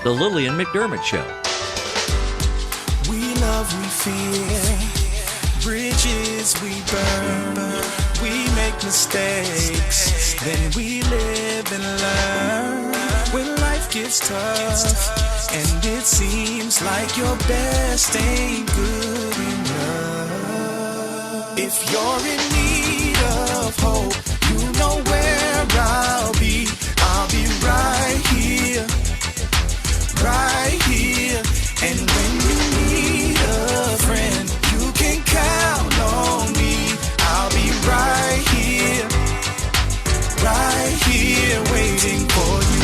The Lillian McDermott Show. We love, we fear, bridges we burn, we make mistakes, then we live and learn. When life gets tough, and it seems like your best ain't good enough. If you're in need of hope, you know where I'll be right here, right here. And when you need a friend, you can count on me. I'll be right here, waiting for you.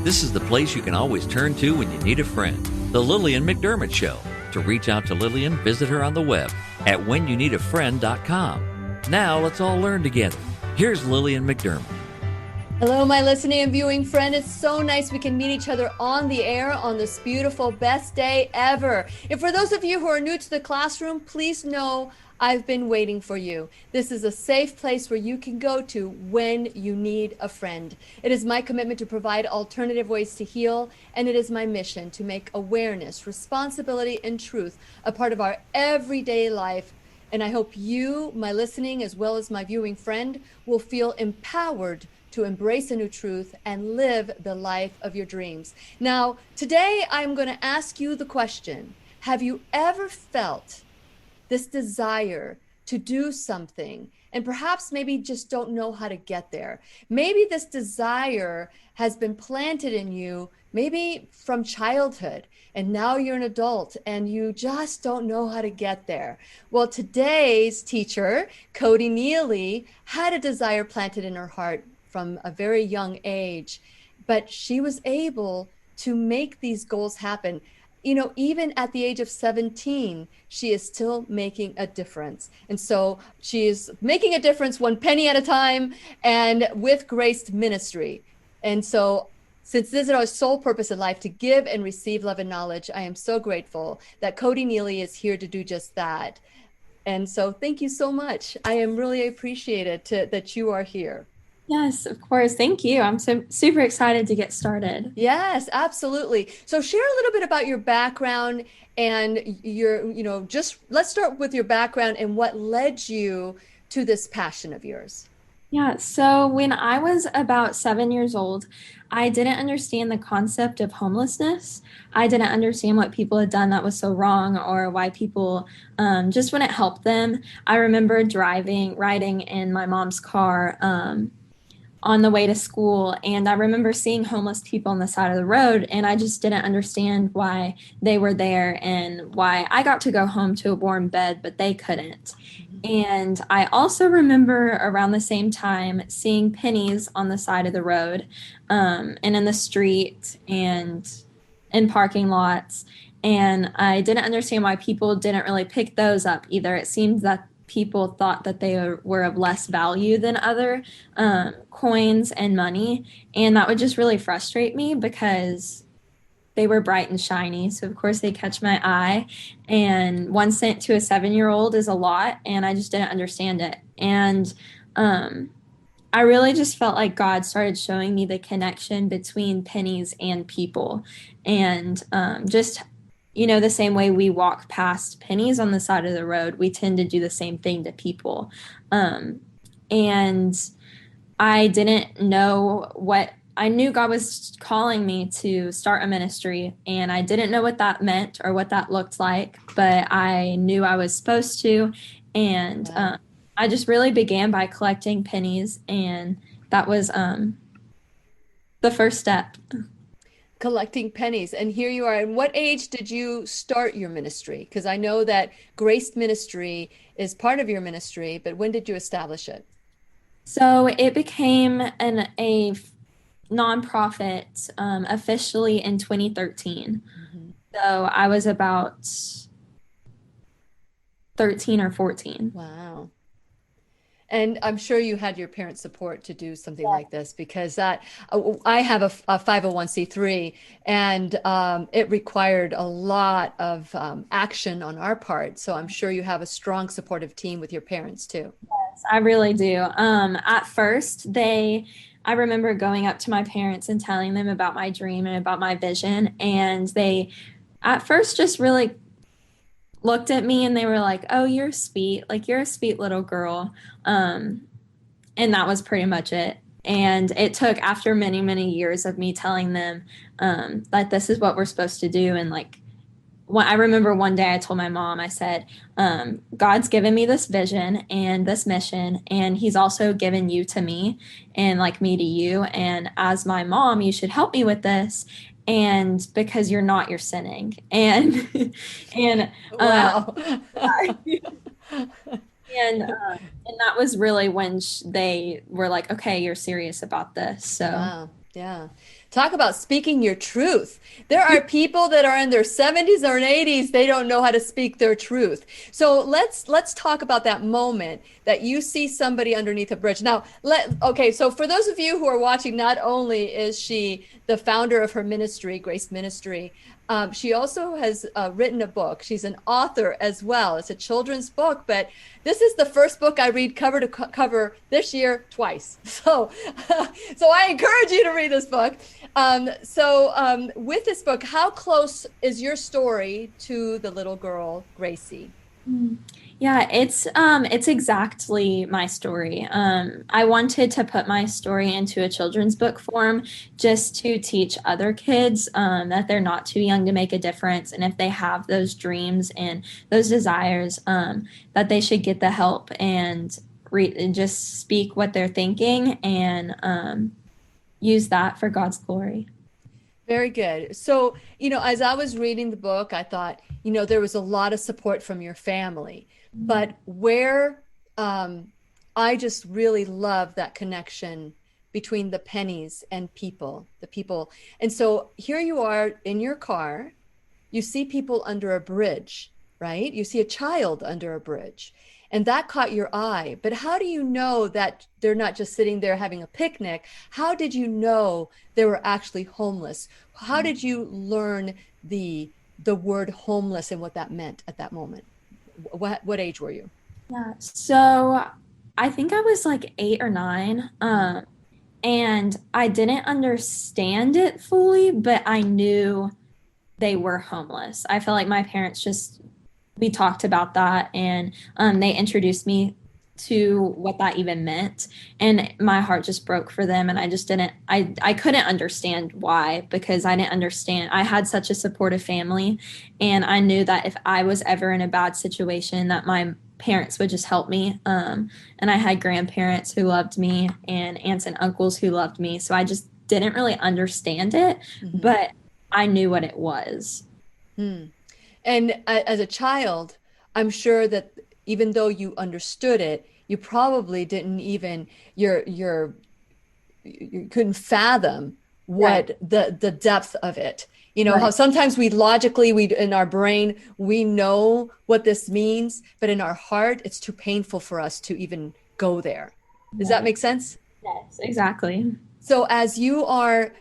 This is the place you can always turn to when you need a friend. The Lillian McDermott Show. To reach out to Lillian, visit her on the web at WhenYouNeedaFriend.com. Now let's all learn together. Here's Lillian McDermott. Hello, my listening and viewing friend. It's so nice we can meet each other on the air on this beautiful best day ever. And for those of you who are new to the classroom, please know I've been waiting for you. This is a safe place where you can go to when you need a friend. It is my commitment to provide alternative ways to heal, and it is my mission to make awareness, responsibility, and truth a part of our everyday life. And I hope you, my listening, as well as my viewing friend, will feel empowered to embrace a new truth and live the life of your dreams. Now, today I'm going to ask you the question, have you ever felt this desire to do something and perhaps maybe just don't know how to get there? Maybe this desire has been planted in you, maybe from childhood, and now you're an adult and you just don't know how to get there. Well, today's teacher, Koedi Nealy, had a desire planted in her heart from a very young age, but she was able to make these goals happen. You know, even at the age of 17, she is still making a difference. And so she is making a difference one penny at a time and with Grace Ministry. And so since this is our sole purpose in life, to give and receive love and knowledge, I am so grateful that Koedi Nealy is here to do just that. And so thank you so much. I am really appreciated that you are here. Yes, of course. Thank you. I'm super excited to get started. Yes, absolutely. So share a little bit about your background and just let's start with your background and what led you to this passion of yours. Yeah, so when I was about 7 years old, I didn't understand the concept of homelessness. I didn't understand what people had done that was so wrong or why people just wouldn't help them. I remember riding in my mom's car on the way to school. And I remember seeing homeless people on the side of the road, and I just didn't understand why they were there and why I got to go home to a warm bed, but they couldn't. And I also remember around the same time seeing pennies on the side of the road and in the street and in parking lots. And I didn't understand why people didn't really pick those up either. It seemed that people thought that they were of less value than other coins and money. And that would just really frustrate me because they were bright and shiny. So of course they catch my eye, and 1 cent to a 7-year-old is a lot. And I just didn't understand it. And I really just felt like God started showing me the connection between pennies and people. And the same way we walk past pennies on the side of the road, we tend to do the same thing to people. And I didn't know I knew God was calling me to start a ministry, and I didn't know what that meant or what that looked like, but I knew I was supposed to. And I just really began by collecting pennies, and that was the first step. Collecting pennies. And here you are. And what age did you start your ministry? Because I know that Grace Ministry is part of your ministry, but when did you establish it? So it became a nonprofit officially in 2013. Mm-hmm. So I was about 13 or 14. Wow. And I'm sure you had your parents' support to do something like this, because that I have a 501c3, and it required a lot of action on our part. So I'm sure you have a strong supportive team with your parents too. I really do. At first, I remember going up to my parents and telling them about my dream and about my vision. And they, at first, just really looked at me and they were like, "Oh, you're sweet. Like, you're a sweet little girl." Um, and that was pretty much it. And it took after many, many years of me telling them that this is what we're supposed to do. And like, I remember one day I told my mom, I said, God's given me this vision and this mission, and He's also given you to me and like me to you. And as my mom, you should help me with this. And because you're not, you're sinning. And, and, Wow. and that was really when they were like, okay, you're serious about this. So Wow. Yeah. Talk about speaking your truth. There are people that are in their 70s or 80s, they don't know how to speak their truth. So let's talk about that moment that you see somebody underneath a bridge. Now, okay, so for those of you who are watching, not only is she the founder of her ministry, Grace Ministry, she also has written a book. She's an author as well. It's a children's book, but this is the first book I read cover to cover this year twice. So, so I encourage you to read this book. With this book, how close is your story to the little girl, Gracie? yeah, it's exactly my story. I wanted to put my story into a children's book form just to teach other kids that they're not too young to make a difference, and if they have those dreams and those desires, that they should get the help and and just speak what they're thinking and use that for God's glory. Very good. So, as I was reading the book, I thought, there was a lot of support from your family, but where I just really love that connection between the pennies and the people. And so here you are in your car, you see people under a bridge, right? You see a child under a bridge. And that caught your eye. But how do you know that they're not just sitting there having a picnic? How did you know they were actually homeless? How did you learn the word homeless and what that meant at that moment? What age were you? Yeah, so I think I was like 8 or 9. And I didn't understand it fully, but I knew they were homeless. I feel like my parents we talked about that, and they introduced me to what that even meant. And my heart just broke for them. And I just I couldn't understand why, because I didn't understand. I had such a supportive family, and I knew that if I was ever in a bad situation, that my parents would just help me. And I had grandparents who loved me and aunts and uncles who loved me. So I just didn't really understand it, but I knew what it was. And as a child, I'm sure that even though you understood it, you probably didn't even you couldn't fathom what the depth of it. How sometimes we in our brain, we know what this means, but in our heart, it's too painful for us to even go there. Does that make sense? Yes, exactly. So as you are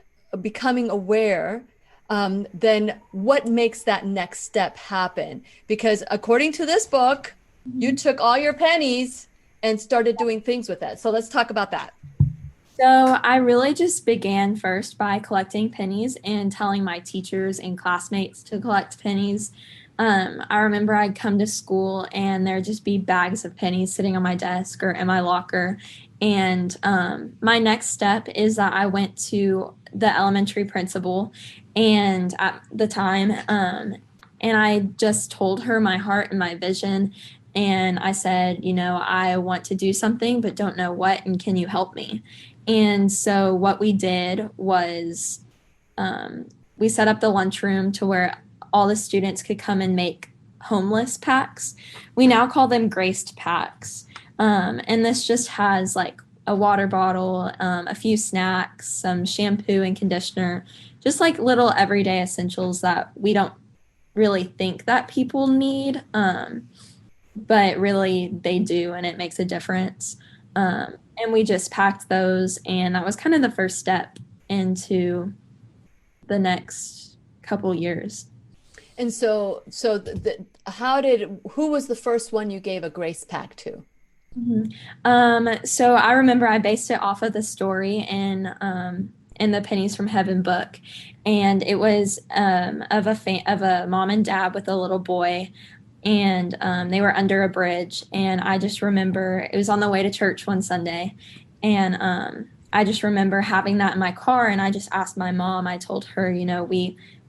becoming aware, then what makes that next step happen? Because according to this book, you took all your pennies and started doing things with it. So let's talk about that. So I really just began first by collecting pennies and telling my teachers and classmates to collect pennies. I remember I'd come to school and there'd just be bags of pennies sitting on my desk or in my locker. And my next step is that I went to the elementary principal and at the time, and I just told her my heart and my vision. And I said, I want to do something, but don't know what, and can you help me? And so what we did was we set up the lunchroom to where all the students could come and make homeless packs. We now call them graced packs. And this just has like a water bottle, a few snacks, some shampoo and conditioner, just like little everyday essentials that we don't really think that people need, but really they do, and it makes a difference. And we just packed those, and that was kind of the first step into the next couple years. And so who was the first one you gave a grace pack to? Mhm. So I remember I based it off of the story in the Pennies from Heaven book, and it was of a mom and dad with a little boy, and they were under a bridge, and I just remember it was on the way to church one Sunday, and I just remember having that in my car, and I just asked my mom. I told her,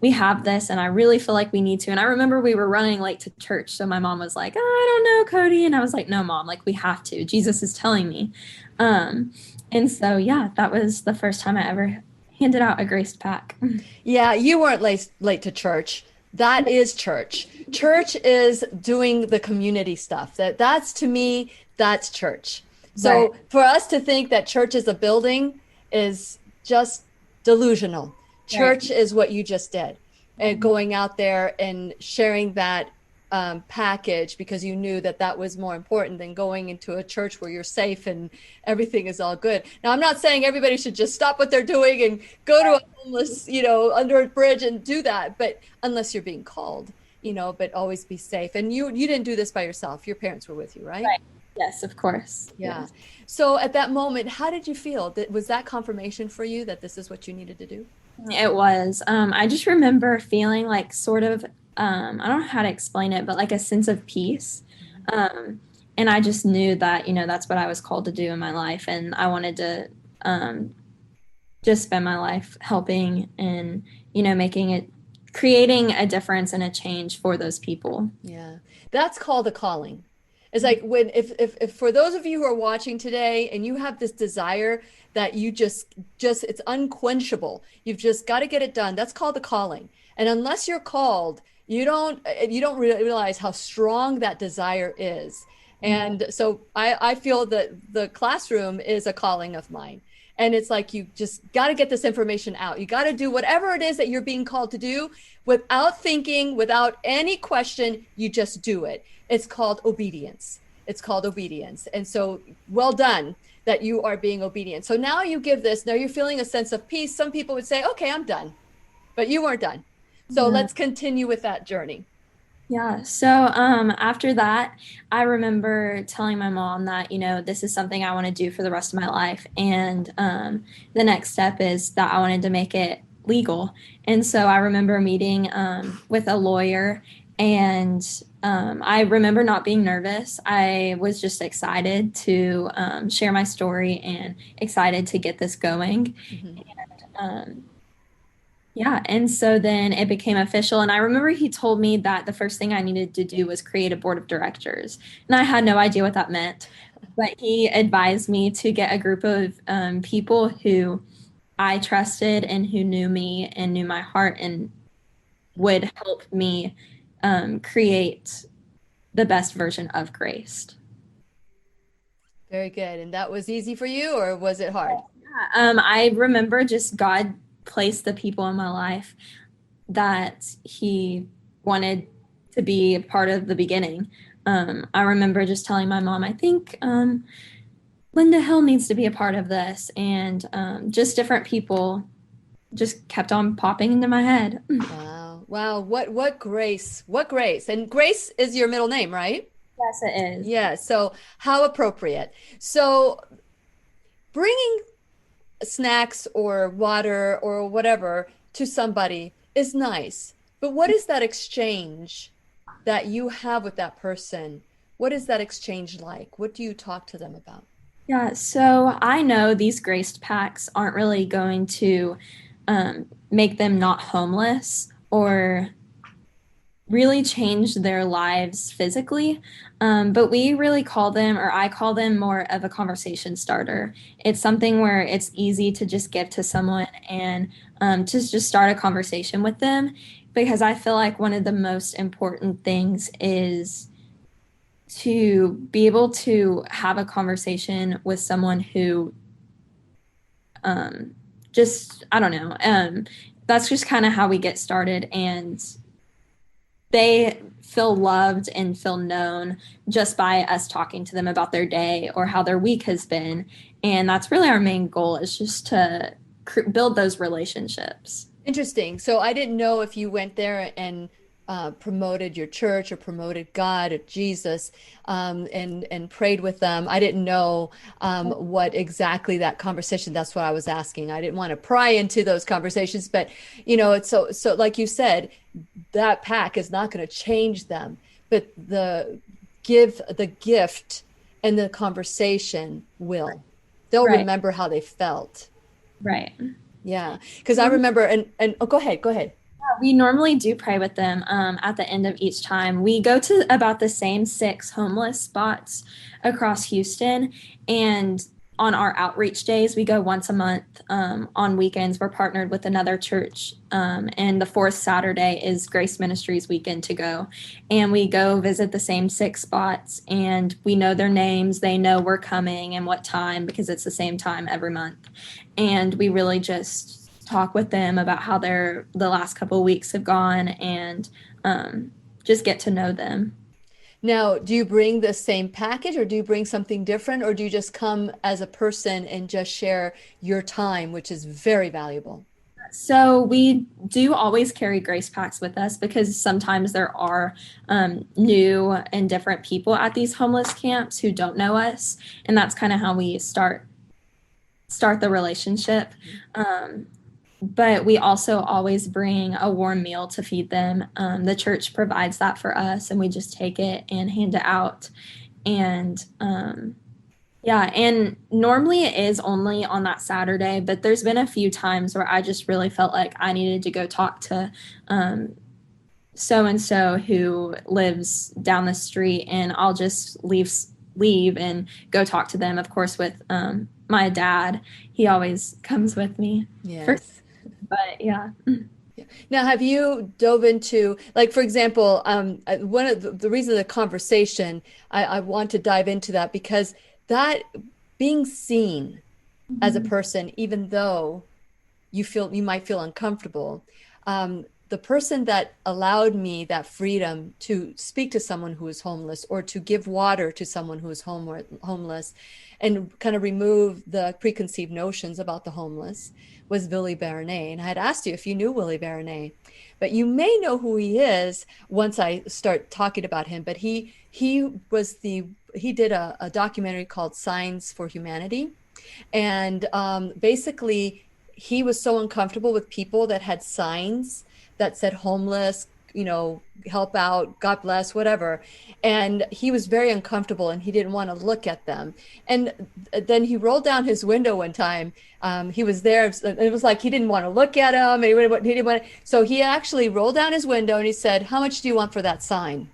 we have this and I really feel like we need to. And I remember we were running late to church. So my mom was like, oh, I don't know, Koedi. And I was like, no, mom, like we have to. Jesus is telling me. Um, and so, yeah, that was the first time I ever handed out a grace pack. Yeah, you weren't late to church. That is church. Church is doing the community stuff. That's to me, that's church. Right. So for us to think that church is a building is just delusional. Right. Church is what you just did, and going out there and sharing that package because you knew that that was more important than going into a church where you're safe and everything is all good. Now, I'm not saying everybody should just stop what they're doing and go to a homeless, under a bridge and do that, but unless you're being called, but always be safe. And you didn't do this by yourself. Your parents were with you, right? Right. Yes, of course. Yeah. Yes. So at that moment, how did you feel? Was that confirmation for you that this is what you needed to do? It was. I just remember feeling like sort of, I don't know how to explain it, but like a sense of peace. Um, and I just knew that, that's what I was called to do in my life. And I wanted to um, just spend my life helping and, making it, creating a difference and a change for those people. Yeah. That's called a calling. It's like when if for those of you who are watching today and you have this desire that you just it's unquenchable. You've just got to get it done. That's called the calling. And unless you're called, you don't realize how strong that desire is. And so I feel that the classroom is a calling of mine. And it's like you just got to get this information out. You got to do whatever it is that you're being called to do without thinking, without any question. You just do it. It's called obedience. It's called obedience. And so, well done that you are being obedient. So now you give this, now you're feeling a sense of peace. Some people would say, okay, I'm done, but you weren't done. So Yeah. let's continue with that journey. Yeah. So after that, I remember telling my mom that, this is something I want to do for the rest of my life. And the next step is that I wanted to make it legal. And so I remember meeting with a lawyer, and I remember not being nervous. I was just excited to share my story and excited to get this going. Mhm. Um, yeah, and so then it became official. And I remember he told me that the first thing I needed to do was create a board of directors. And I had no idea what that meant. But he advised me to get a group of people who I trusted and who knew me and knew my heart and would help me create the best version of Grace. Very good. And that was easy for you, or was it hard? I remember just God placed the people in my life that He wanted to be a part of the beginning. I remember just telling my mom, I think Linda Hill needs to be a part of this, and just different people just kept on popping into my head. Wow. Wow. What grace. What grace. And Grace is your middle name, right? Yes, it is. Yeah. So how appropriate. So bringing snacks or water or whatever to somebody is nice. But what is that exchange that you have with that person? What is that exchange like? What do you talk to them about? Yeah, so I know these grace packs aren't really going to make them not homeless or really change their lives physically. But we really call them, or I call them, more of a conversation starter. It's something where it's easy to just give to someone and just start a conversation with them, because I feel like one of the most important things is to be able to have a conversation with someone who just, I don't know, that's just kind of how we get started. And they feel loved and feel known just by us talking to them about their day or how their week has been. And that's really our main goal, is just to build those relationships. Interesting. So I didn't know if you went there and promoted your church or promoted God or Jesus, and prayed with them. I didn't know what exactly that conversation. That's what I was asking. I didn't want to pry into those conversations, but it's so like you said, that pack is not going to change them, but the gift and the conversation will. They'll Right. remember how they felt. Right. Yeah, because I remember, and oh, go ahead, go ahead. We normally do pray with them at the end of each time. We go to about the same 6 homeless spots across Houston. And on our outreach days, we go once a month. On weekends, we're partnered with another church. And the fourth Saturday is Grace Ministries weekend to go. And we go visit the same 6 spots. And we know their names. They know we're coming and what time, because it's the same time every month. And we really just talk with them about how the last couple of weeks have gone, and just get to know them. Now, do you bring the same package, or do you bring something different, or do you just come as a person and just share your time, which is very valuable? So we do always carry grace packs with us, because sometimes there are new and different people at these homeless camps who don't know us, and that's kind of how we start the relationship. But we also always bring a warm meal to feed them. The church provides that for us, and we just take it and hand it out. And yeah, and normally it is only on that Saturday, but there's been a few times where I just really felt like I needed to go talk to so and so who lives down the street, and I'll just leave and go talk to them. Of course, with my dad, he always comes with me. Yes. But yeah. Now, have you dove into, like, for example, one of the reason the conversation, I want to dive into that, because that being seen as a person, even though you might feel uncomfortable, the person that allowed me that freedom to speak to someone who is homeless, or to give water to someone who is homeless, and kind of remove the preconceived notions about the homeless, was Willie Baronet. And I had asked you if you knew Willie Baronet, but you may know who he is once I start talking about him. But he did a documentary called Signs for Humanity. And basically, he was so uncomfortable with people that had signs that said homeless, help out, God bless, whatever. And he was very uncomfortable, and he didn't want to look at them. And then he rolled down his window one time. He was there. It was like he didn't want to look at him. He didn't want to. So he actually rolled down his window and he said, "How much do you want for that sign?"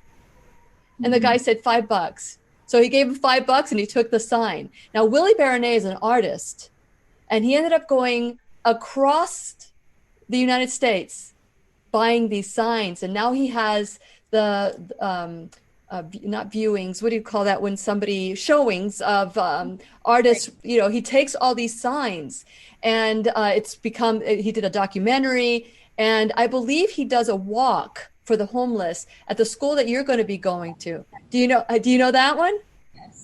And the guy said, $5. So he gave him $5 and he took the sign. Now, Willie Baronet is an artist, and he ended up going across the United States buying these signs. And now he has the not viewings, what do you call that, when somebody showings of artists, he takes all these signs, and he did a documentary, and I believe he does a walk for the homeless at the school that you're going to be going to. Do you know that one?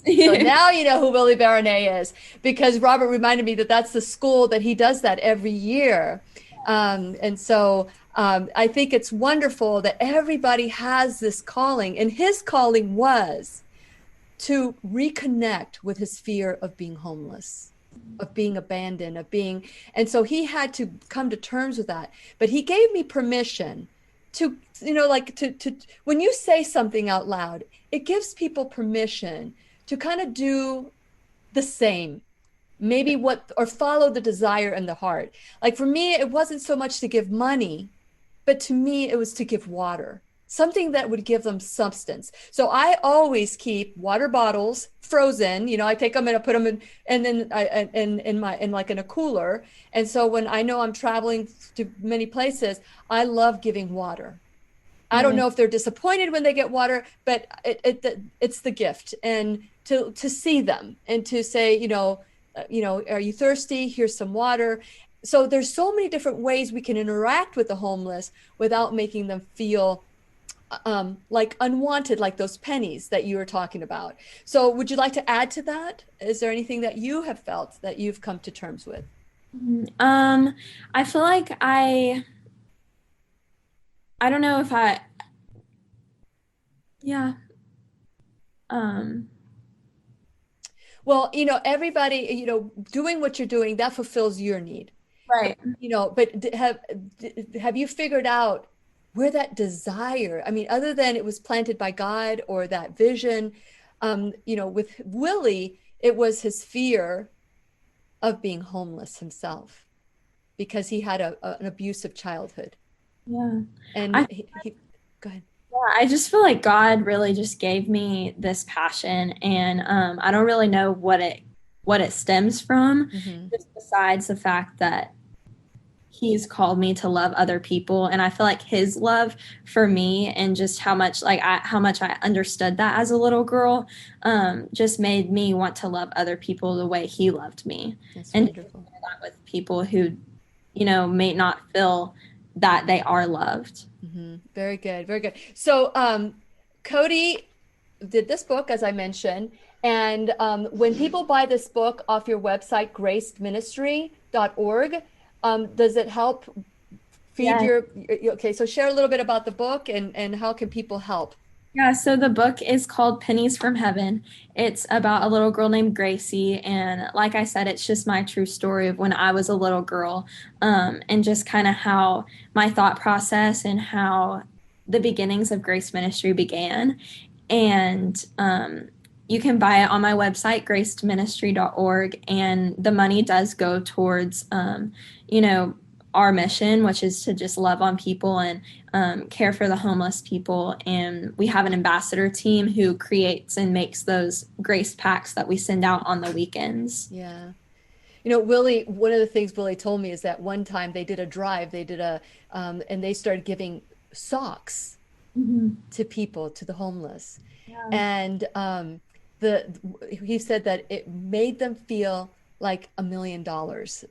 So now you know who Willie Baronet is, because Robert reminded me that that's the school that he does that every year. And so I think it's wonderful that everybody has this calling, and his calling was to reconnect with his fear of being homeless, of being abandoned, and so he had to come to terms with that. But he gave me permission to, to when you say something out loud, it gives people permission to kind of do the same. Maybe or follow the desire in the heart. Like for me, it wasn't so much to give money, but to me, it was to give water, something that would give them substance. So I always keep water bottles frozen. I take them and I put them in, and then in a cooler. And so when I know I'm traveling to many places, I love giving water. I don't know if they're disappointed when they get water, but it's the gift, and to see them and to say, are you thirsty? Here's some water. So there's so many different ways we can interact with the homeless without making them feel like unwanted, like those pennies that you were talking about. So would you like to add to that? Is there anything that you have felt that you've come to terms with? I feel like I don't know if Yeah. Um, Well, everybody, doing what you're doing, that fulfills your need. But, right. but have you figured out where that desire, I mean, other than it was planted by God or that vision, with Willie, it was his fear of being homeless himself because he had an abusive childhood. Yeah. And I he go ahead. Yeah, I just feel like God really just gave me this passion, and I don't really know what it stems from, Hmm. just besides the fact that He's called me to love other people, and I feel like His love for me and just how much I understood that as a little girl, just made me want to love other people the way He loved me, That's and to share wonderful. that with people who, may not feel that they are loved. Hmm. Very good, very good. So, Cody did this book, as I mentioned, and when people buy this book off your website, gracedministry.org, does it help feed Yes. okay, so share a little bit about the book and how can people help? Yeah, so the book is called Pennies from Heaven. It's about a little girl named Gracie. And like I said, it's just my true story of when I was a little girl, and just kind of how my thought process and how the beginnings of Grace Ministry began. And you can buy it on my website, gracedministry.org. And the money does go towards, you know, our mission, which is to just love on people and care for the homeless people. And we have an ambassador team who creates and makes those grace packs that we send out on the weekends. Yeah. Willie, one of the things Willie told me is that one time they did a drive, and they started giving socks Mhm. to people, to the homeless. Yeah. And the he said that it made them feel like $1 million,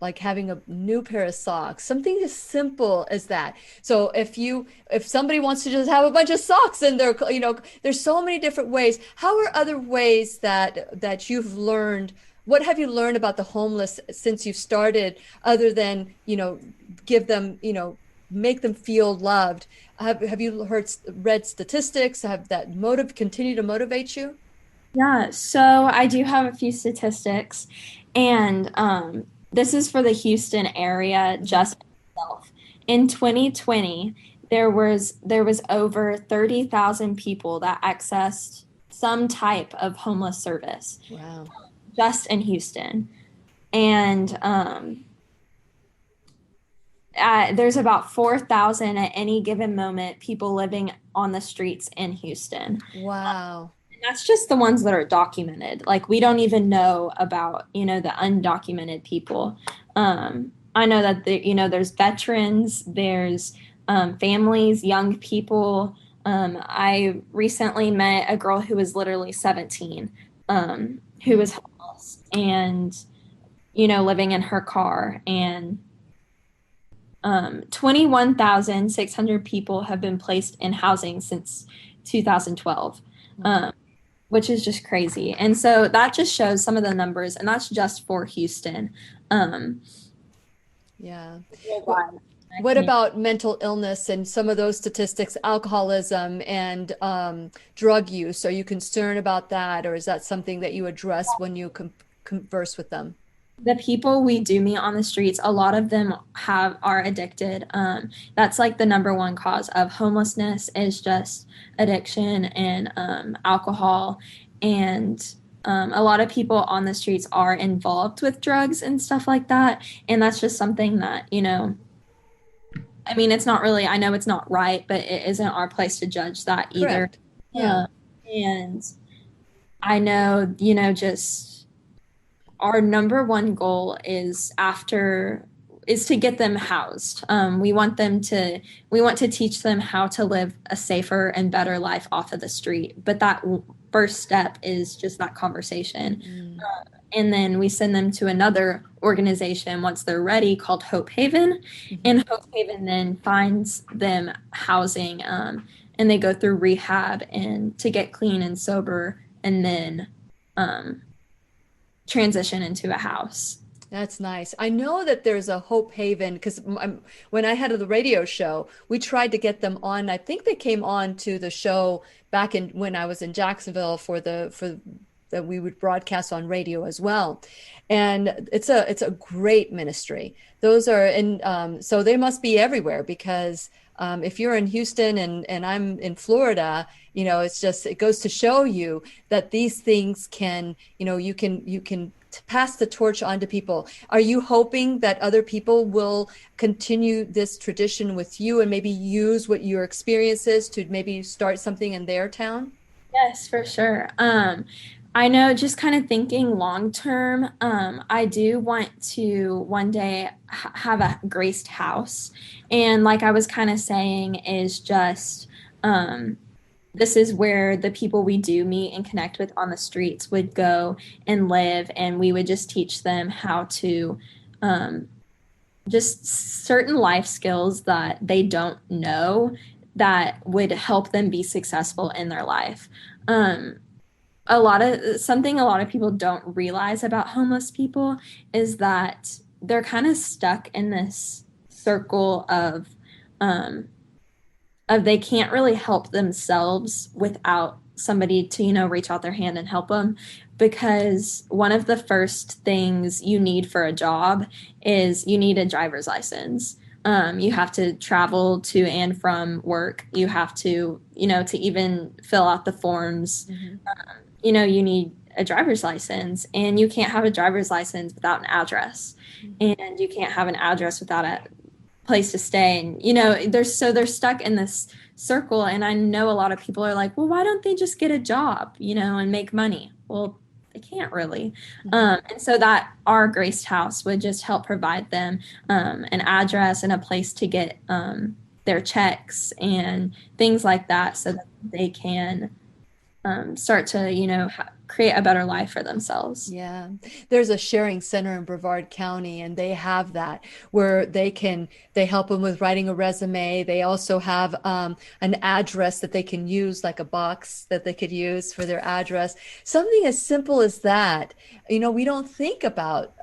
like having a new pair of socks, something as simple as that. So if somebody wants to just have a bunch of socks in their, there's so many different ways. How are other ways that you've learned? What have you learned about the homeless since you've started, other than, give them, make them feel loved? Have you read statistics? Have that continue to motivate you? Yeah, so I do have a few statistics, and this is for the Houston area Hmm. just itself. In 2020, there was over 30,000 people that accessed some type of homeless service Wow. just in Houston. And there's about 4,000 at any given moment people living on the streets in Houston. Wow. And that's just the ones that are documented. Like we don't even know about, the undocumented people. I know that there's veterans, there's families, young people. I recently met a girl who was literally 17, who was homeless and living in her car. And 21,600 people have been placed in housing since 2012, Wow. um, which is just crazy. And so that just shows some of the numbers, and that's just for Houston. Um, Yeah. What Worldwide. I what can't. about mental illness and some of those statistics, alcoholism and drug use? Are you concerned about that, or is that something that you address when you converse with them? The people we do meet on the streets, a lot of them are addicted. That's like the number one cause of homelessness is just addiction and alcohol. And a lot of people on the streets are involved with drugs and stuff like that. And that's just something that, I mean, it's not really, I know it's not right, but it isn't our place to judge that either. Correct. Yeah. And I know, just our number one goal is to get them housed. We want to teach them how to live a safer and better life off of the street. But that first step is just that conversation. Mm. And then we send them to another organization once they're ready called Hope Haven. Hmm. And Hope Haven then finds them housing, and they go through rehab and to get clean and sober and then um, transition into a house. That's nice. I know that there's a Hope Haven because when I had the radio show, we tried to get them on. I think they came on to the show back in when I was in Jacksonville for that we would broadcast on radio as well. And it's a great ministry. Those are and so they must be everywhere because if you're in Houston and I'm in Florida, it's just it goes to show you that these things can, you can to pass the torch on to people. Are you hoping that other people will continue this tradition with you and maybe use what your experience is to maybe start something in their town? Yes, for sure. I know just kind of thinking long term, I do want to one day have a graced house. And like I was kind of saying, is just this is where the people we do meet and connect with on the streets would go and live, and we would just teach them how to um, just certain life skills that they don't know that would help them be successful in their life. Um, a lot of people don't realize about homeless people is that they're kind of stuck in this circle um, of they can't really help themselves without somebody to, reach out their hand and help them. Because one of the first things you need for a job is you need a driver's license. You have to travel to and from work. You have to, to even fill out the forms. Mhm. You need a driver's license, and you can't have a driver's license without an address, and you can't have an address without a place to stay. And they're stuck in this circle. And I know a lot of people are like, well, why don't they just get a job, and make money? Well, they can't really. And so that our Graced House would just help provide them an address and a place to get their checks and things like that, so that they can start to create a better life for themselves. Yeah, there's a sharing center in Brevard County, and they have that where they help them with writing a resume. They also have an address that they can use, like a box that they could use for their address. Something as simple as that. We don't think about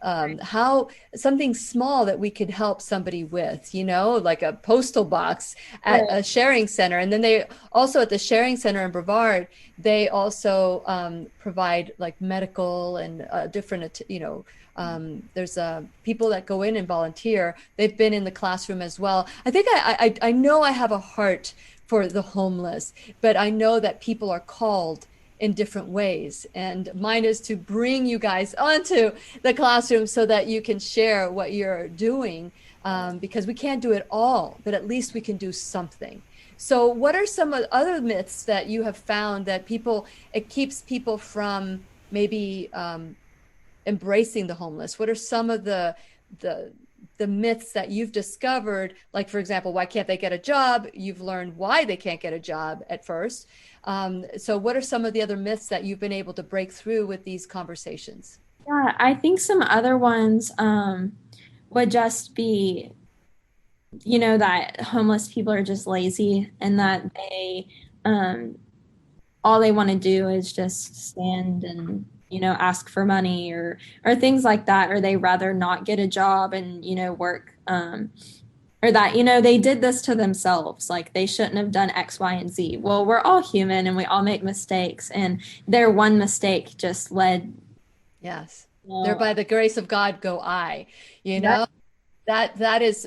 how something small that we could help somebody with, like a postal box at Right. a sharing center. And then they also at the sharing center in Brevard, they also provide like medical and different, there's people that go in and volunteer. They've been in the classroom as well. I think I know I have a heart for the homeless, but I know that people are called in different ways. And mine is to bring you guys onto the classroom so that you can share what you're doing, because we can't do it all, but at least we can do something. So, what are some of the other myths that you have found that it keeps people from maybe embracing the homeless? What are some of the the myths that you've discovered? Like, for example, why can't they get a job? You've learned why they can't get a job at first. So, what are some of the other myths that you've been able to break through with these conversations? Yeah, I think some other ones would just be, that homeless people are just lazy, and that um, all they want to do is just stand and, ask for money, or things like that, or they rather not get a job and, work, or that, they did this to themselves. Like they shouldn't have done X, Y, and Z. Well, we're all human and we all make mistakes, and their one mistake just led, Yes. There well, by the grace of God go I, you that, know?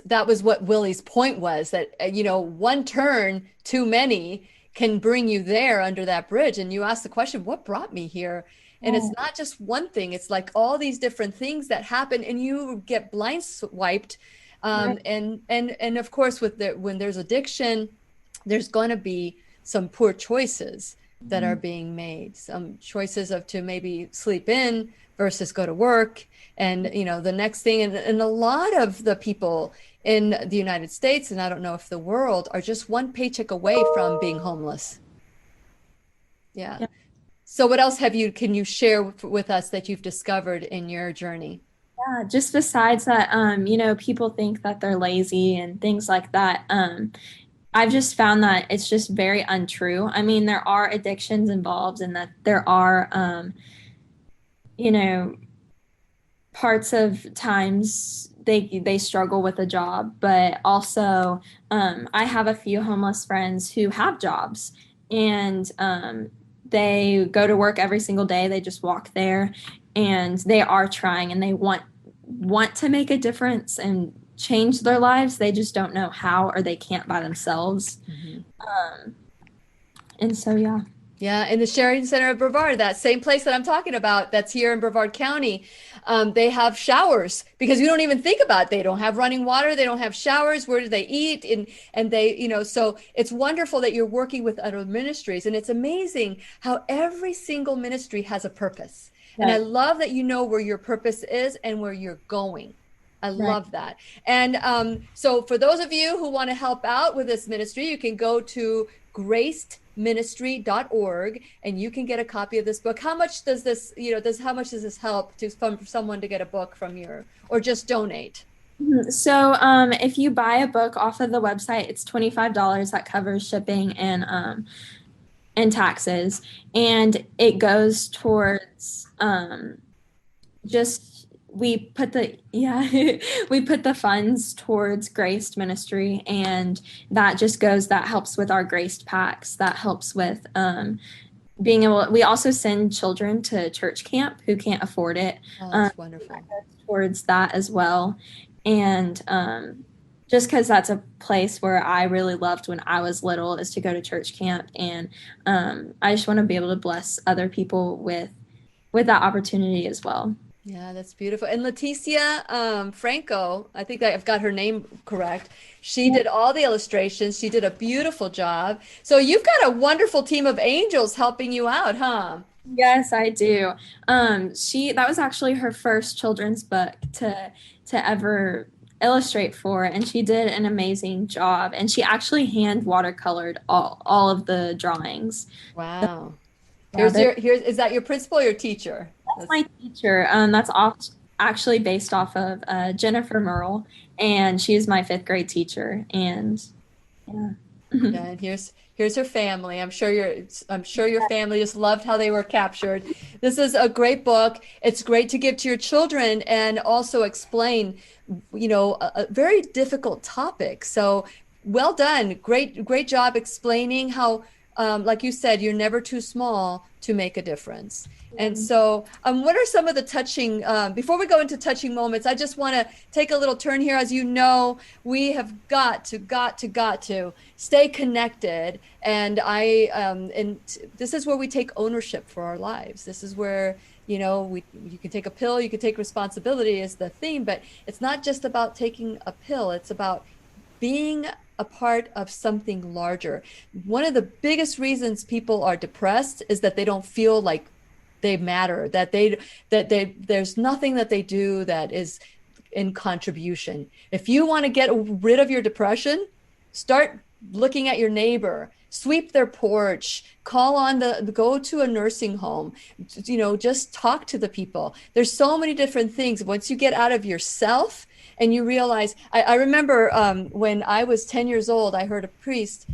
That was what Willie's point was that one turn too many can bring you there under that bridge. And you ask the question, what brought me here? And it's not just one thing, it's like all these different things that happen and you get blind swiped. And of course when there's addiction, there's going to be some poor choices that are being made, some choices of to maybe sleep in versus go to work. And the next thing, and a lot of the people in the United States, and I don't know if the world, are just one paycheck away from being homeless. Yeah. yeah. So what else can you share with us that you've discovered in your journey? Yeah, just besides that, people think that they're lazy and things like that. I've just found that it's just very untrue. I mean, there are addictions involved, and that there are, you know, parts of times they struggle with a job, but also I have a few homeless friends who have jobs, and they go to work every single day. They just walk there, and they are trying, and they want to make a difference and change their lives. They just don't know how, or they can't by themselves. And so, yeah. Yeah, in the Sheridan Center of Brevard, that same place that I'm talking about, that's here in Brevard County, they have showers because you don't even think about it. They don't have running water, they don't have showers. Where do they eat? And they, so it's wonderful that you're working with other ministries, and it's amazing how every single ministry has a purpose. Right. And I love that you know where your purpose is and where you're going. I love that. And so for those of you who want to help out with this ministry, you can go to gracedministry.org and you can get a copy of this book. How much does this, how much does this help from someone to get a book from or just donate? So if you buy a book off of the website, it's $25. That covers shipping and taxes, and it goes towards we put the funds towards Graced Ministry, and that helps with our Graced packs. That helps with we also send children to church camp who can't afford it. That's wonderful. That goes towards that as well. And just because that's a place where I really loved when I was little, is to go to church camp. And I just want to be able to bless other people with that opportunity as well. Yeah, that's beautiful. And Leticia Franco, I think I've got her name correct. She did all the illustrations. She did a beautiful job. So you've got a wonderful team of angels helping you out, huh? Yes, I do. That was actually her first children's book to ever illustrate for, and she did an amazing job. And she actually hand watercolored all of the drawings. Wow. Yeah, Is that your principal or your teacher? That's my teacher. That's actually based off of Jennifer Merle, and she is my 5th grade teacher. And yeah. Yeah, and here's her family. I'm sure your family just loved how they were captured. This is a great book. It's great to give to your children and also explain, a very difficult topic. So well done. Great job explaining how, like you said, you're never too small to make a difference. And so what are some of the touching, before we go into touching moments, I just want to take a little turn here. As you know, we have got to stay connected. And this is where we take ownership for our lives. This is where, you can take a pill, you can take responsibility is the theme, but it's not just about taking a pill. It's about being a part of something larger. One of the biggest reasons people are depressed is that they don't feel like they matter, that there's nothing that they do that is in contribution. If you want to get rid of your depression, start looking at your neighbor, sweep their porch, go to a nursing home, just talk to the people. There's so many different things. Once you get out of yourself and you realize, I remember when I was 10 years old, I heard a priest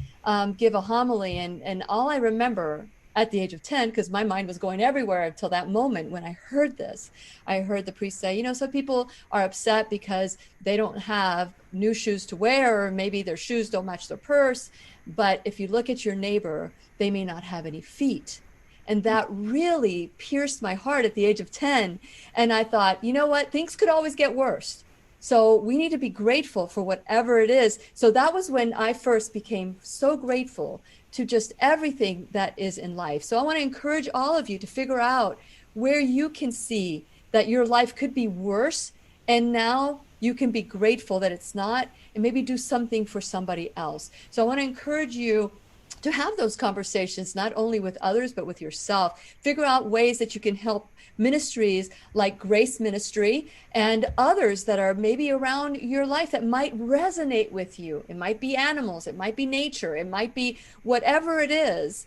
give a homily, and all I remember at the age of 10, because my mind was going everywhere until that moment when I heard this. I heard the priest say, some people are upset because they don't have new shoes to wear, or maybe their shoes don't match their purse. But if you look at your neighbor, they may not have any feet. And that really pierced my heart at the age of 10. And I thought, you know what? Things could always get worse. So we need to be grateful for whatever it is. So that was when I first became so grateful to just everything that is in life. So I want to encourage all of you to figure out where you can see that your life could be worse, and now you can be grateful that it's not, and maybe do something for somebody else. So I want to encourage you to have those conversations, not only with others, but with yourself. Figure out ways that you can help ministries like Grace Ministry and others that are maybe around your life that might resonate with you. It might be animals, it might be nature, it might be whatever it is.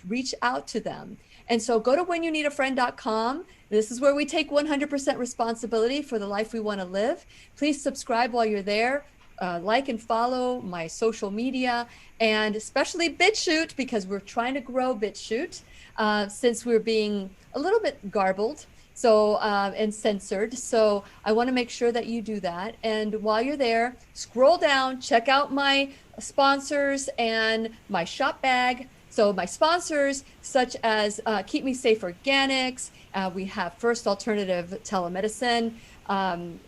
Reach out to them. And so go to WhenYouNeedaFriend.com. This is where we take 100% responsibility for the life we want to live. Please subscribe while you're there. Like and follow my social media, and especially BitChute, because we're trying to grow BitChute since we're being a little bit garbled. So, and censored. So I want to make sure that you do that. And while you're there, scroll down, check out my sponsors and my shop bag. So my sponsors, such as Keep Me Safe Organics, we have First Alternative Telemedicine,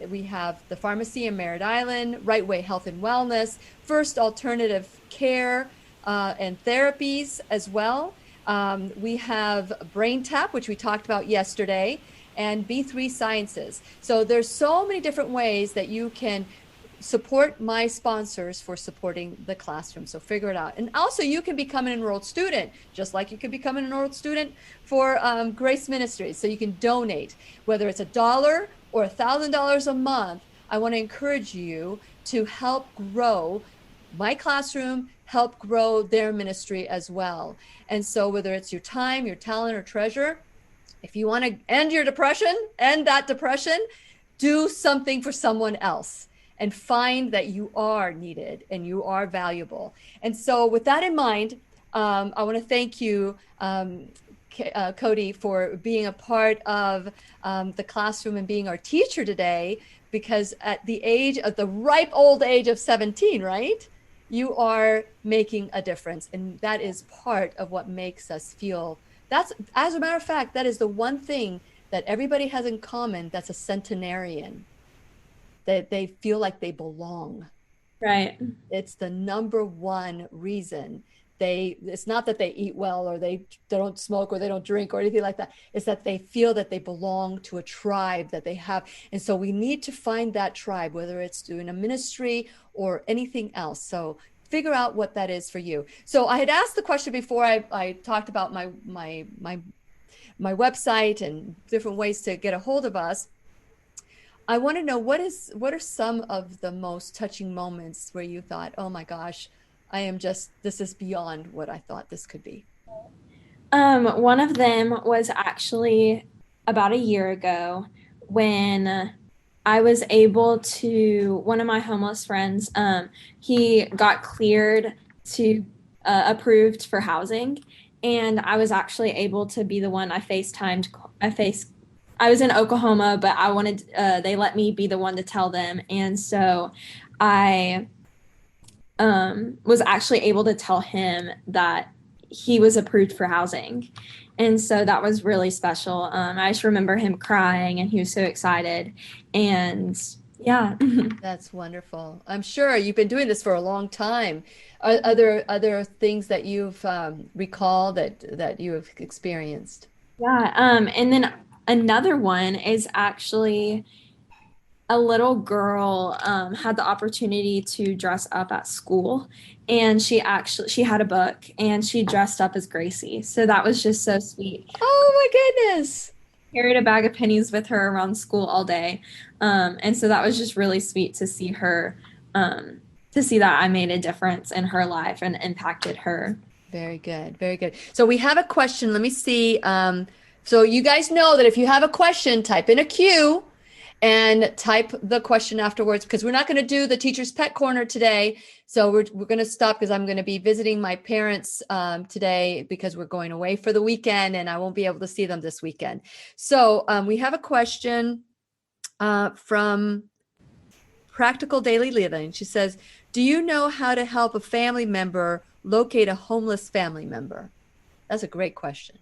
we have the pharmacy in Merritt Island, Right Way Health and Wellness, First Alternative Care and Therapies as well. We have Brain Tap, which we talked about yesterday, and B3 Sciences. So there's so many different ways that you can support my sponsors for supporting the classroom. So figure it out. And also you can become an enrolled student, just like you can become an enrolled student for Grace Ministries. So you can donate, whether it's $1 or $1,000 a month. I want to encourage you to help grow my classroom, help grow their ministry as well. And so whether it's your time, your talent, or treasure, if you want to end your depression, end that depression, do something for someone else and find that you are needed and you are valuable. And so with that in mind, I want to thank you, Koedi, for being a part of the classroom and being our teacher today, because at the age of the ripe old age of 17, right? You are making a difference. And that is part of what makes us feel. That's, as a matter of fact, that is the one thing that everybody has in common that's a centenarian, that they feel like they belong. Right. It's the number one reason. It's not that they eat well or they don't smoke or they don't drink or anything like that. It's that they feel that they belong to a tribe that they have. And so we need to find that tribe, whether it's doing a ministry or anything else. So figure out what that is for you. So I had asked the question before I talked about my website and different ways to get a hold of us. I want to know what are some of the most touching moments where you thought, oh my gosh, this is beyond what I thought this could be. One of them was actually about a year ago when I was able to, one of my homeless friends, he got cleared to approved for housing. And I was actually able to be the one I was in Oklahoma, but they let me be the one to tell them. And so I was actually able to tell him that he was approved for housing. And so that was really special. I just remember him crying and he was so excited. And yeah. That's wonderful. I'm sure you've been doing this for a long time. Are there other things that you've recalled that you have experienced? Yeah. And then another one is actually a little girl had the opportunity to dress up at school, and she had a book and she dressed up as Gracie. So that was just so sweet. Oh my goodness. Carried a bag of pennies with her around school all day. And so that was just really sweet to see her, to see that I made a difference in her life and impacted her. Very good. Very good. So we have a question. Let me see. So you guys know that if you have a question, type in a Q and type the question afterwards, because we're not going to do the teacher's pet corner today. So we're going to stop because I'm going to be visiting my parents today because we're going away for the weekend and I won't be able to see them this weekend. So we have a question from Practical Daily Living. She says, do you know how to help a family member locate a homeless family member? That's a great question.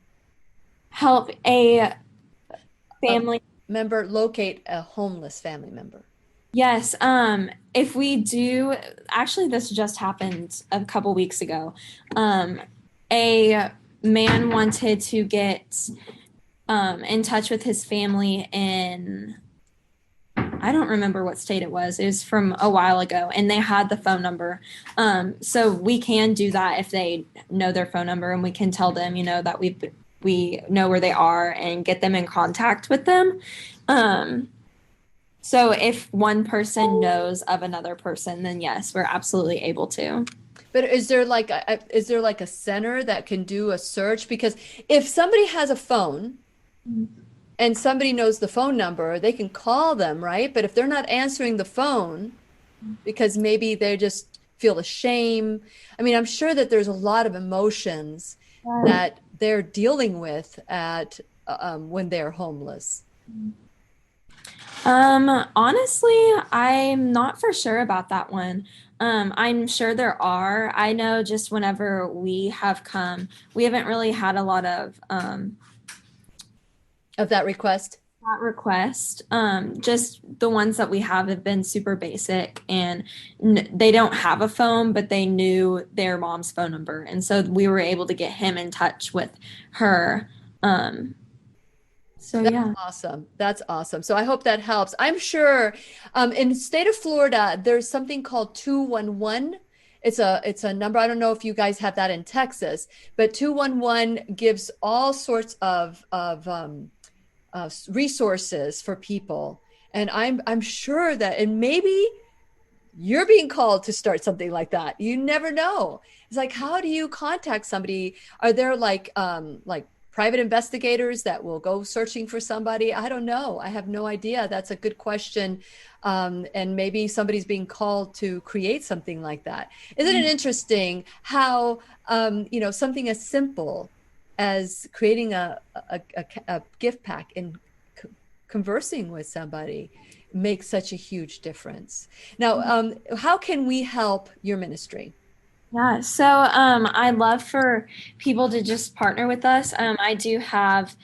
Help a family member locate a homeless family member. Yes. If we do, actually, this just happened a couple weeks ago. A man wanted to get in touch with his family in, I don't remember what state it was. It was from a while ago, and they had the phone number. So we can do that if they know their phone number, and we can tell them, that we know where they are and get them in contact with them. So if one person knows of another person, then yes, we're absolutely able to. But is there like a center that can do a search? Because if somebody has a phone and somebody knows the phone number, they can call them, right? But if they're not answering the phone because maybe they just feel ashamed. I mean, I'm sure that there's a lot of emotions that they're dealing with at when they're homeless. Honestly, I'm not for sure about that one. I'm sure there are. I know just whenever we have come, we haven't really had a lot of Of that request? that request. Just the ones that we have been super basic, and they don't have a phone, but they knew their mom's phone number, and so we were able to get him in touch with her. Um, so That's yeah. awesome. That's awesome. So I hope that helps. I'm sure in the state of Florida, there's something called 211. It's a number. I don't know if you guys have that in Texas, but 211 gives all sorts of resources for people. And I'm sure that, and maybe you're being called to start something like that. You never know. It's like, how do you contact somebody? Are there like private investigators that will go searching for somebody? I don't know. I have no idea. That's a good question. And maybe somebody's being called to create something like that. Isn't it interesting how something as simple as creating a gift pack and conversing with somebody makes such a huge difference. Now, how can we help your ministry? Yeah, so I'd love for people to just partner with us. I do have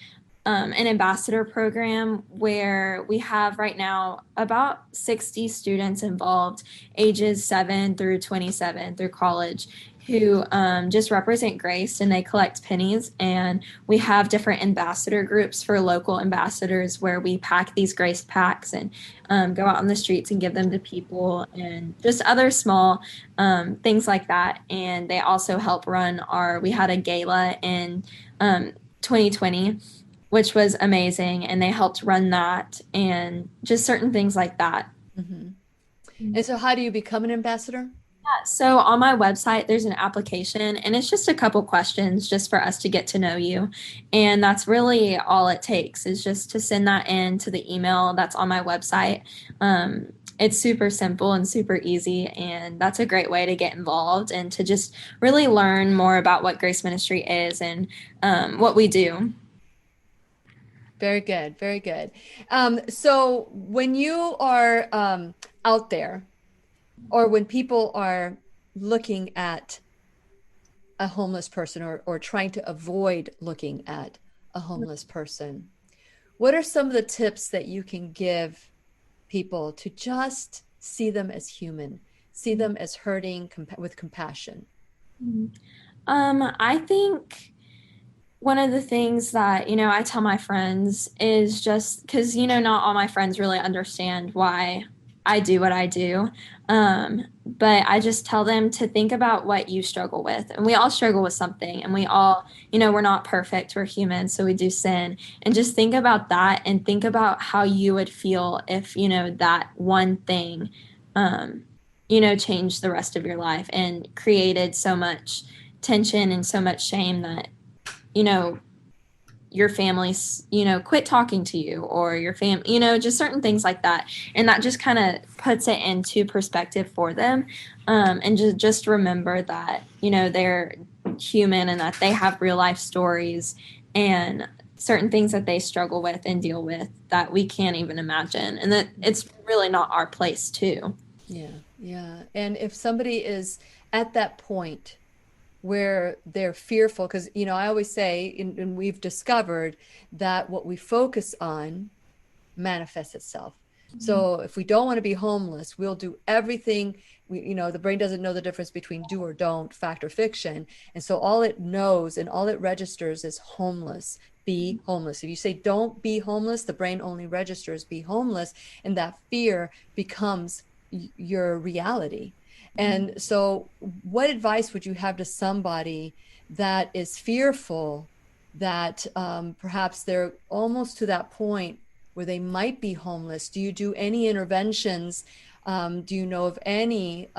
an ambassador program where we have right now about 60 students involved, ages 7 through 27 through college, who just represent Grace, and they collect pennies. And we have different ambassador groups for local ambassadors where we pack these Grace packs and go out on the streets and give them to people, and just other small things like that. And they also help run we had a gala in 2020, which was amazing, and they helped run that, and just certain things like that. Hmm. And so, how do you become an ambassador? So on my website, there's an application, and it's just a couple questions just for us to get to know you. And that's really all it takes, is just to send that in to the email that's on my website. It's super simple and super easy, and that's a great way to get involved and to just really learn more about what Grace Ministry is and what we do. Very good, very good. So, when you are out there, or when people are looking at a homeless person, or trying to avoid looking at a homeless person, what are some of the tips that you can give people to just see them as human, see them as hurting with compassion? I think one of the things that, I tell my friends is just because, not all my friends really understand why I do what I do. But I just tell them to think about what you struggle with. And we all struggle with something. And we all, we're not perfect. We're human. So we do sin. And just think about that, and think about how you would feel if, that one thing, changed the rest of your life and created so much tension and so much shame that you know your family's quit talking to you, or your just certain things like that. And that just kind of puts it into perspective for them. And just remember that they're human, and that they have real life stories and certain things that they struggle with and deal with that we can't even imagine, and that it's really not our place to. Yeah, yeah. And if somebody is at that point where they're fearful, because I always say, and we've discovered that what we focus on manifests itself. So if we don't want to be homeless, we'll do everything. The brain doesn't know the difference between do or don't, fact or fiction. And so all it knows and all it registers is homeless, be homeless. If you say don't be homeless, the brain only registers be homeless, and that fear becomes your reality. And so, what advice would you have to somebody that is fearful, that perhaps they're almost to that point where they might be homeless? Do you do any interventions? Do you know of any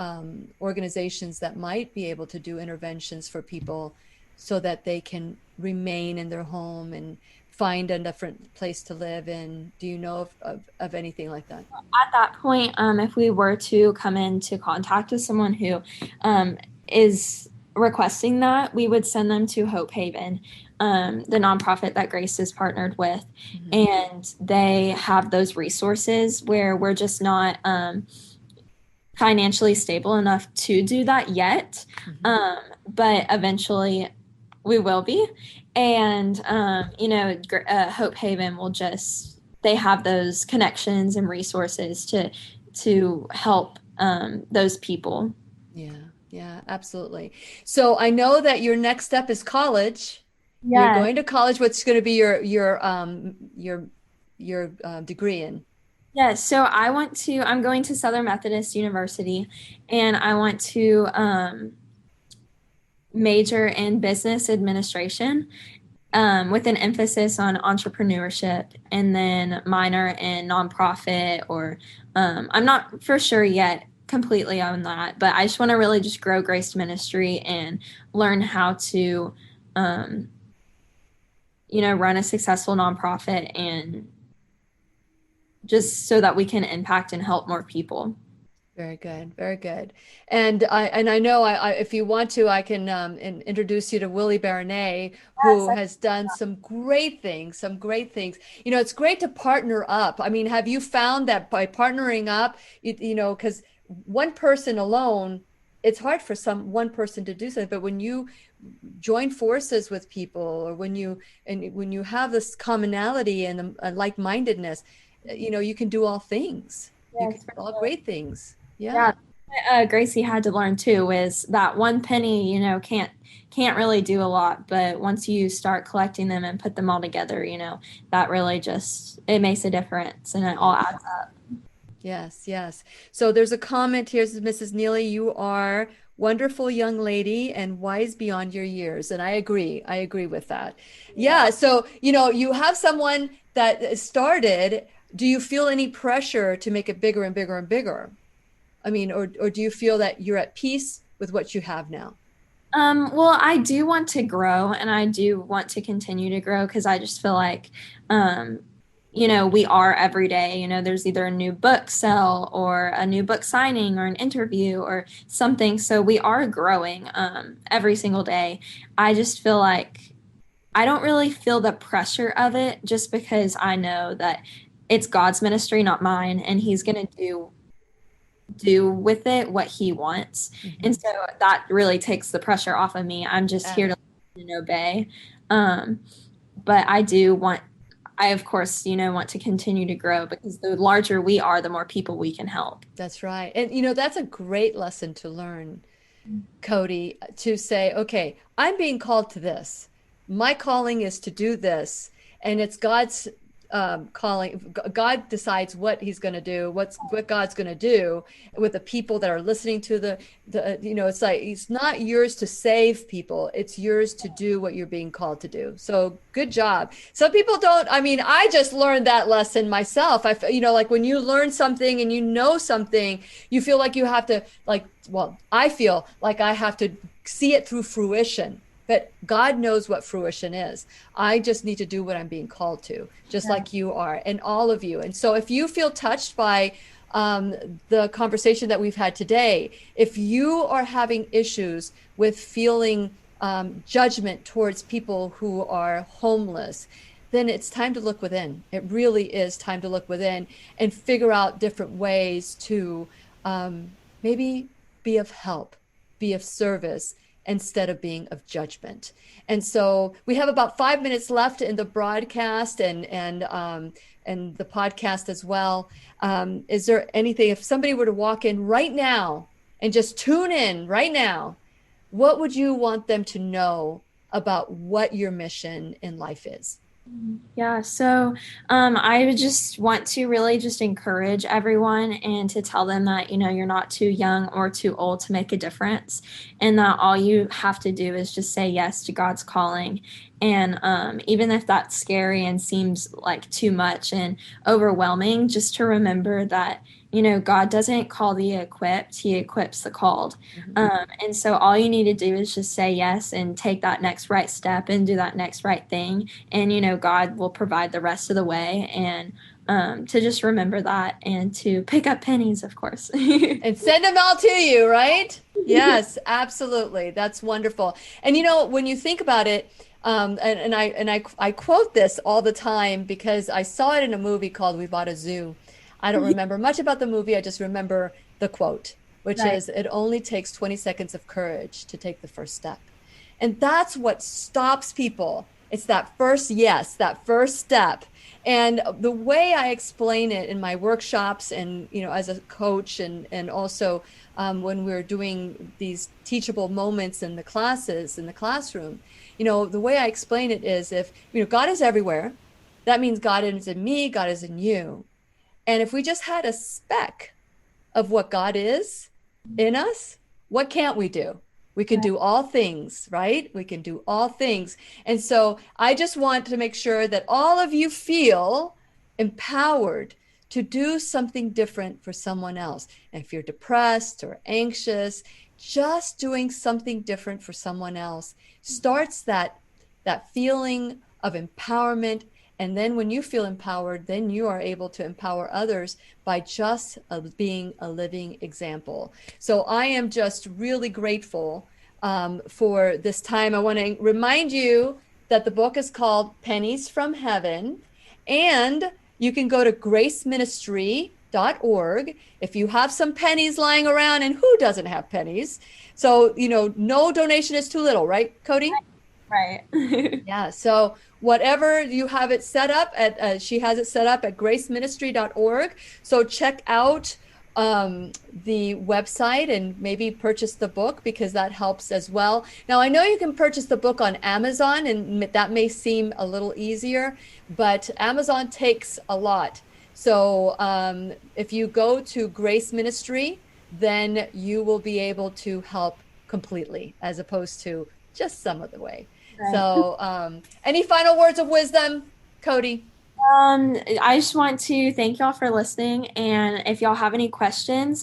organizations that might be able to do interventions for people so that they can remain in their home and find a different place to live in? Do you know of anything like that? At that point, if we were to come into contact with someone who is requesting that, we would send them to Hope Haven. the nonprofit that Grace is partnered with, and they have those resources where we're just not financially stable enough to do that yet, but eventually we will be. And Hope Haven will just, they have those connections and resources to help those people. Yeah, absolutely. So I know that your next step is college. You're Yeah. going to college. What's going to be your degree in? Yeah, so I'm going to Southern Methodist University, and I want to major in business administration, with an emphasis on entrepreneurship, and then minor in nonprofit, or I'm not for sure yet completely on that, but I just want to really just grow Grace Ministry and learn how to, um, run a successful nonprofit, and just so that we can impact and help more people. Very good, very good. And I know if you want to, I can introduce you to Willie Baronet, Yes, who has done some great things, some great things. It's great to partner up. I mean, have you found that by partnering up, because one person alone, it's hard for one person to do something, but when you join forces with people, or when you have this commonality and like-mindedness, you can do all things. You can yes, do for all sure. great things. Yeah. Yeah, Gracie had to learn too is that one penny, can't really do a lot, but once you start collecting them and put them all together, that really just it makes a difference, and it all adds up. Yes, yes. So there's a comment here, says Mrs. Nealy, you are wonderful young lady and wise beyond your years. And I agree. I agree with that. Yeah. So, you have someone that started. Do you feel any pressure to make it bigger and bigger and bigger? I mean, or do you feel that you're at peace with what you have now? Well, I do want to grow, and I do want to continue to grow, because I just feel like, we are every day. There's either a new book sell, or a new book signing, or an interview, or something. So we are growing every single day. I just feel like I don't really feel the pressure of it, just because I know that it's God's ministry, not mine, and He's going to do with it what He wants. And so that really takes the pressure off of me. I'm just here to listen and obey. Um, but I of course, want to continue to grow, because the larger we are, the more people we can help. That's right. And that's a great lesson to learn, Koedi, to say, okay, I'm being called to this. My calling is to do this, and it's God's calling. God decides what He's going to do, what God's going to do with the people that are listening to the. It's like it's not yours to save people; it's yours to do what you're being called to do. So good job. Some people don't. I mean, I just learned that lesson myself. Like when you learn something and you know something, you feel like you have to I feel like I have to see it through fruition. But God knows what fruition is. I just need to do what I'm being called to, just like you are, and all of you. And so if you feel touched by the conversation that we've had today, if you are having issues with feeling judgment towards people who are homeless, then it's time to look within. It really is time to look within and figure out different ways to maybe be of help, be of service, instead of being of judgment. And so we have about 5 minutes left in the broadcast and the podcast as well. Is there anything, if somebody were to walk in right now and just tune in right now, what would you want them to know about what your mission in life is? Yeah, so I would just want to really just encourage everyone, and to tell them that, you're not too young or too old to make a difference, and that all you have to do is just say yes to God's calling. And even if that's scary and seems like too much and overwhelming, just to remember that, God doesn't call the equipped, He equips the called. And so all you need to do is just say yes and take that next right step and do that next right thing. And, God will provide the rest of the way. And to just remember that, and to pick up pennies, of course. And send them all to you, right? Yes, absolutely. That's wonderful. And when you think about it, I quote this all the time because I saw it in a movie called We Bought a Zoo. I don't remember much about the movie. I just remember the quote, which Right. is, "It only takes 20 seconds of courage to take the first step." And that's what stops people. It's that first yes, that first step. And the way I explain it in my workshops and, as a coach and also when we're doing these teachable moments in the classes, in the classroom, the way I explain it is if, God is everywhere, that means God is in me, God is in you. And if we just had a speck of what God is in us, what can't we do? We can do all things, right? We can do all things. And so I just want to make sure that all of you feel empowered to do something different for someone else. And if you're depressed or anxious, just doing something different for someone else starts that feeling of empowerment. And then when you feel empowered, then you are able to empower others by just being a living example. So I am just really grateful for this time. I want to remind you that the book is called Pennies from Heaven, and you can go to graceministry.org if you have some pennies lying around, and who doesn't have pennies? So, no donation is too little, right, Koedi? Right. Yeah. So whatever you have it set up at, she has it set up at graceministry.org. So check out the website and maybe purchase the book because that helps as well. Now, I know you can purchase the book on Amazon and that may seem a little easier, but Amazon takes a lot. So if you go to Grace Ministry, then you will be able to help completely as opposed to just some of the way. Right. So any final words of wisdom, Koedi? I just want to thank y'all for listening. And if y'all have any questions,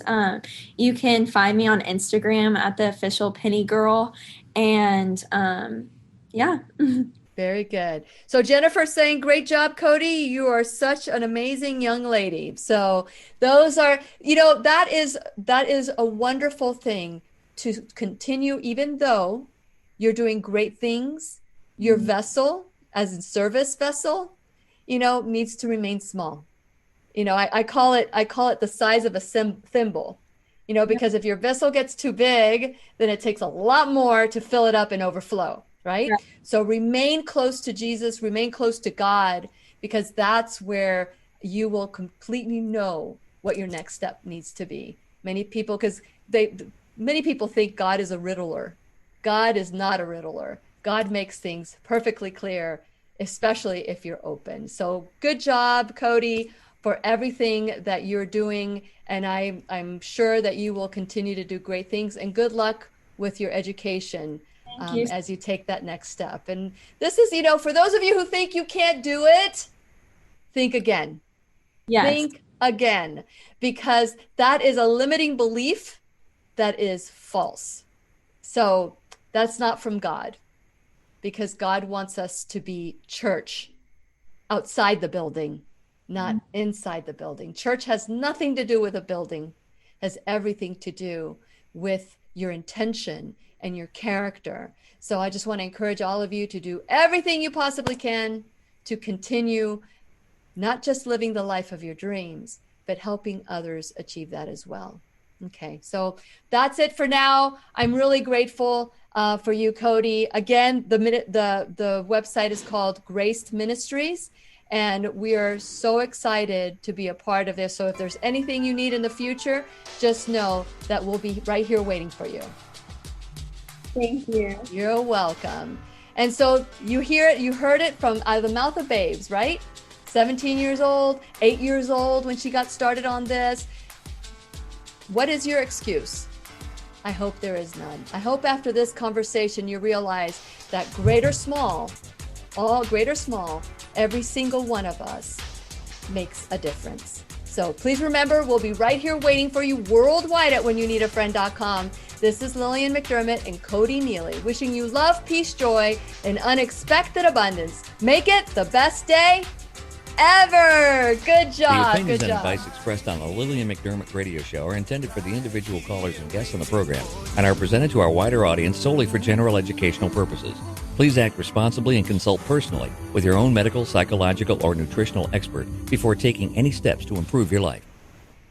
you can find me on Instagram at the official Penny Girl. And yeah. Very good. So Jennifer's saying, great job, Koedi. You are such an amazing young lady. So those are, that is a wonderful thing to continue, even though you're doing great things. Your vessel, as in service vessel, needs to remain small. I call it the size of a thimble, because if your vessel gets too big, then it takes a lot more to fill it up and overflow, right? Yeah. So remain close to Jesus, remain close to God, because that's where you will completely know what your next step needs to be. Many people think God is a riddler. God is not a riddler. God makes things perfectly clear, especially if you're open. So good job, Koedi, for everything that you're doing. And I'm sure that you will continue to do great things, and good luck with your education as you take that next step. And this is, for those of you who think you can't do it, think again. Yes. Think again, because that is a limiting belief that is false. So that's not from God, because God wants us to be church outside the building, not inside the building. Church has nothing to do with a building, has everything to do with your intention and your character. So I just want to encourage all of you to do everything you possibly can to continue not just living the life of your dreams, but helping others achieve that as well. Okay, so that's it for now. I'm really grateful for you, Koedi. Again, the website is called Grace Ministries, and we are so excited to be a part of this. So if there's anything you need in the future, just know that we'll be right here waiting for you. Thank you. You're welcome. And so you heard it from out of the mouth of babes, right? 17 years old, 8 years old when she got started on this. What is your excuse? I hope there is none. I hope after this conversation you realize that great or small, every single one of us makes a difference. So please remember, we'll be right here waiting for you worldwide at WhenYouNeedaFriend.com. This is Lillian McDermott and Koedi Nealy, wishing you love, peace, joy, and unexpected abundance. Make it the best day ever. Good job. The opinions Good and job. advice expressed on the Lillian McDermott radio show are intended for the individual callers and guests on the program and are presented to our wider audience solely for general educational purposes. Please act responsibly and consult personally with your own medical, psychological, or nutritional expert before taking any steps to improve your life.